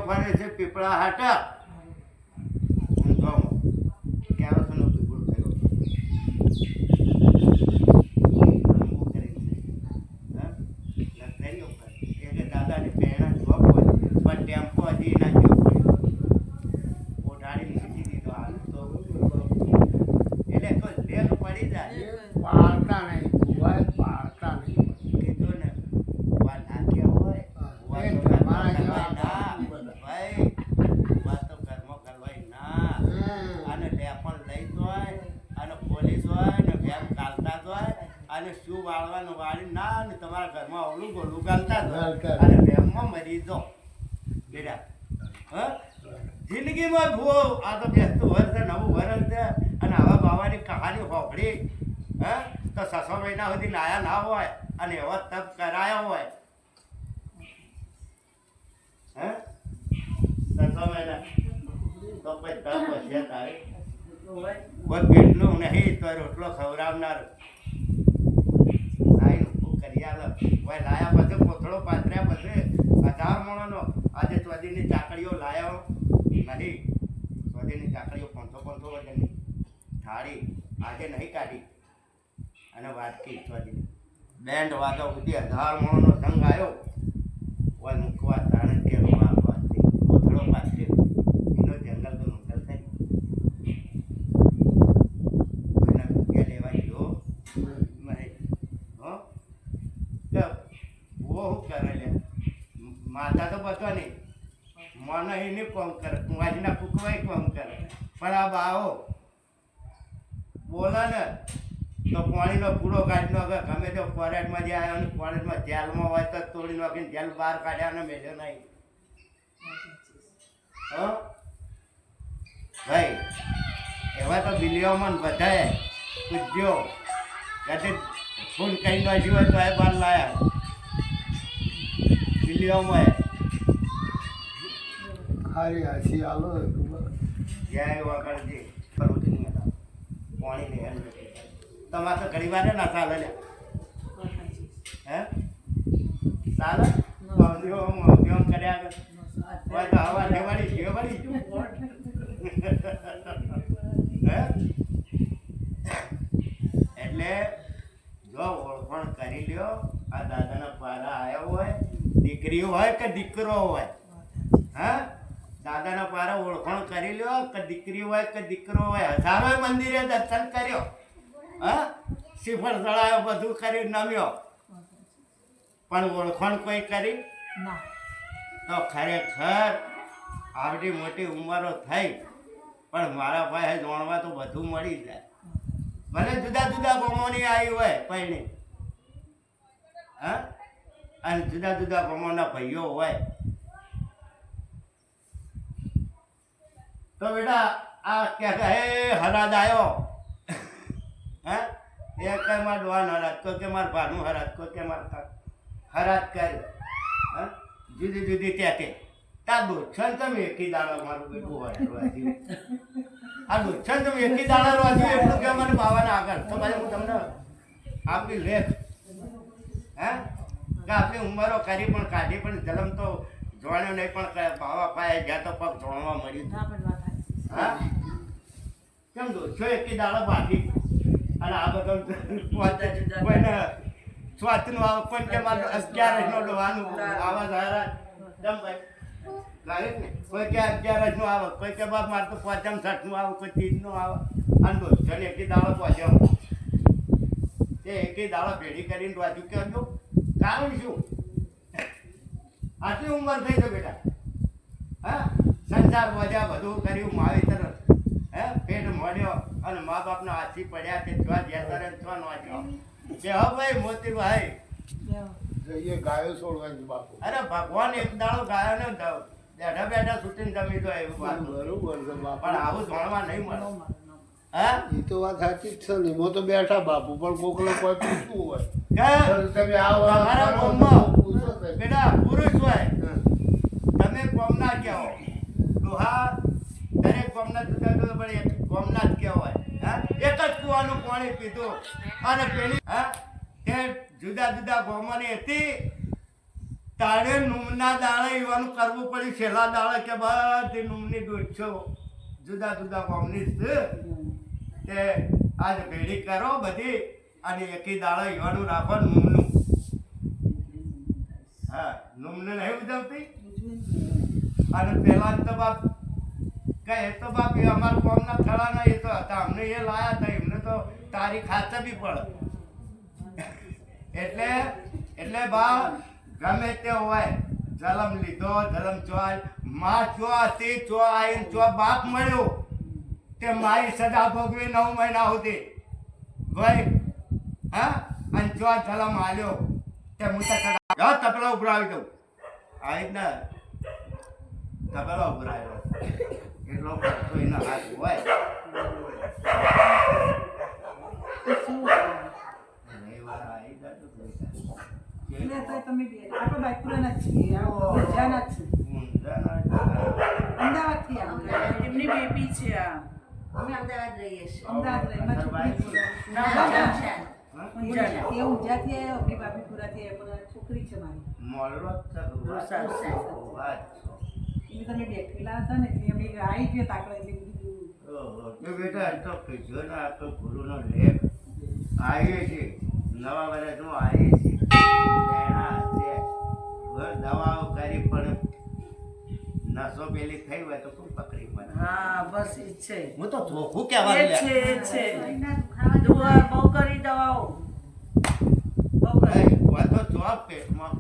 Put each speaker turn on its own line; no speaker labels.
ફરે છે પીપળા હાટા કેરોસન પીપળું થયો એટલે દાદાની પ્રેરણા જોબ હોય પણ ટેમ્પો હજી ના જેવો પડ્યો ઓઢાડી મૂકી દીધો હાલ તો એટલે કોઈ લેખ પડી જાય
પાડતા નહીં પાડતા નહીં
કીધું ને વા નાખ્યા હોય શું વાળવાનું વાળી ના ને તમારા ઘરમાં ઓલું ગોલું ગાલતા અને વેમમાં મરી દો બેટા હ જિંદગીમાં ભૂવો આ તો બેસતું વર્ષ છે નવું વર્ષ છે અને આવા બાવાની કહાની હોભળી હ તો 600 મહિના સુધી નાયા ના હોય અને એવા તપ કરાયા હોય હે 600 મહિના તો પછી તપ હશે તારે કોઈ પેટનું નહીં તો રોટલો ખવડાવનાર લાયા પછી કોથળો પાથર્યા પછી 1000 મણનો આજે સ્વાદીની ચાકડીઓ લાયો નહીં સ્વાદીની ચાકડીઓ 500 વજનની થાળી આજે નહીં કાઢી અને વાટકી સ્વાદીની બેન્ડ વાગા સુધી 1000 મણનો સંગ આવ્યો હોય મૂકવા તાણે કે વાતથી કોથળો પાથર્યો એનો જંગલ તો મંગલ થાય કોઈના રૂપિયા લેવા ગયો માતા તો બતો નહીં મને એને કોમ કરે કુંવાજીના કુકવાય કોમ કરે પણ આ બાવો બોલે ને તો પાણીનો પૂરો કાઢી નાખે ગમે તે ફોરેટમાં જે આવ્યો ને ફોરેટમાં જેલમાં હોય તો તોડી નાખીને જેલ બહાર કાઢ્યા ને મેળ્યો નહીં હો ભાઈ એવા તો બિલિયોમાં બધાએ પૂજ્યો કદાચ ફોન કહી નાખ્યું હોય તો એ બાર લાયા બિલિયોમાં
હારી હાસી આલો
જય વગરજી પરોટી નહીં હતા પાણી લે તમારે તો ઘણી વાર ના ચાલે લે હે ચાલે કેમ કર્યા હોય તો હવા લેવાડી લેવાડી હે એટલે જો ઓળખાણ કરી લ્યો આ દાદાના પારા આવ્યા હોય દીકરી હોય કે દીકરો હોય હા દાદાના પારા ઓળખાણ કરી લ્યો કે દીકરી હોય કે દીકરો હોય હજારો મંદિરે દર્શન કર્યો હા શ્રીફળ ચડાયો બધું કરી નમ્યો પણ ઓળખાણ કોઈ કરી તો ખરેખર આવડી મોટી ઉંમરો થઈ પણ મારા પાસે જાણવા તો બધું મળી જાય ભલે જુદા જુદા ગમોની આવી હોય પૈણી હા અને જુદા જુદા ગમોના ભાઈઓ હોય તો બેટા આ કે હે હરાજ આવ્યો હે એ કઈ માર ડોહાન હરાજ કોઈ કે માર ભાનું હરાજ કોઈ કે માર હરાજ કર્યો હા જુદી જુદી ત્યાં તાબુ છન તમે એકી દાડો મારું બેટું હોય આ નુકસાન તમે એકી દાડા રોજ્યું એટલું કે મને બાવાના આગળ તો ભાઈ હું તમને આપી લેખ હે કે આપણી ઉંમરો કરી પણ કાઢી પણ જલમ તો જોણ્યો નહીં પણ બાવા પાયે જ્યાં તો પગ જોણવા મળ્યું હા કેમ દોસ્તો એકી દાડા બાકી અને આ બધો કોઈને સ્વાતનું આવે કોઈ કે મારે 11 નો ડોવાનું આવા ધારા જમ ભાઈ લાગે ને કોઈ કે 11 નું આવે કોઈ કે બાપ મારે તો 5 નું આવે કોઈ 30 નું આવે અને દોસ્તો એકી દાડા પહોંચ્યો તે એકી દાડા ભેડી કરીને વાંચ્યું કરજો કારણ શું આટલી ઉંમર થઈ છે બેટા હા સંસાર વધ્યા બધું કર્યું માવેતર હે પેટ મળ્યો અને મા બાપના હાથી પડ્યા તે જ્યાં જતા રહે ત્યાં નો જાઓ કે હા ભાઈ મોતીભાઈ
જઈએ ગાયો છોડવાની બાપુ
અરે ભગવાન એક દાડો ગાયો ને બેઠા બેઠા છૂટીને જમી દો એવું વાત
બરોબર છે બાપુ
પણ આવું જાણવા નહીં મળે હા
એ તો વાત સાચી જ છે ને એમાં તો બેઠા બાપુ પણ કોકને કોઈ પૂછવું હોય
કે
તમે આવો
તમારા
કરો,
ગામમાં
પૂછો તે.
બેટા પુરુષ હોય
હા.
તમે કોમના કહેવો ડોહા દરેક કોમના જુદા જુદા પણ એક કોમના જ કહેવાય હા એક જ કૂવાનું પાણી પીધું અને પેલી હા તે જુદા જુદા ગામોની હતી તારે નૂમના દાડે એવાનું કરવું પડ્યું છેલ્લા દાડે કે બધી નૂમની દોઢસો જુદા જુદા ગામની છે તે આજ ભેડી કરો બધી અને એકી દાડે એવાનું રાખો નૂમનું હા નૂમને નહીં ઉજવતી અને પેલા તો બાપ કે એ તો બાપ એ અમારા કોમના થળાના એ તો હતા અમને એ લાયા હતા એમને તો તારીખ હાચવી પડે એટલે બા ગમે તે હોય જલમ લીધો જલમ ચોય માં ચો હતી ચો આઈને ચો બાપ મળ્યો તે મારી સજા ભોગવી 9 મહિના સુધી ભાઈ હા અને ચો જલમ આલ્યો તે હું તો જા તપેલા ઉભરાવી દઉં આવી જ ને તપેલા ઉભરાવ્યો એટલો ખર્ચો એના હાથ હોય
તમે બે આપણે બાઈકુરાના જ છીએ ઊંઝાના જ છીએ અમદાવાદથી આવ્યા
એમની બેબી છે આ
અમે અમદાવાદ રહીએ છીએ
અમદાવાદ રહીમાં છોકરી એ ઊંઝાથી આવ્યો આપણી બાબીપુરાથી આવ્યો પણ છોકરી છે મારી
મોડલો
એટલે તમે બેઠેલા હતા ને એટલે અમે આવી ગયો તાકડે એટલે કીધું
બેટા તો કીધો ને આ તો ગુરુનો લેખ આવીએ છીએ નવા વર્ષનું આવીએ છીએ એના હાથે દવાઓ કરી પણ નસો પેલી થઈ હોય તો શું તકલીફ પડે
હા બસ ઈ જ છે
હું તો ચોખ્ખું
એ
કહેવાનું
છે
લે.
એ છે દવા બહુ કરી દવાઓ બહુ કરી
હોય તો ચોક પેટમાં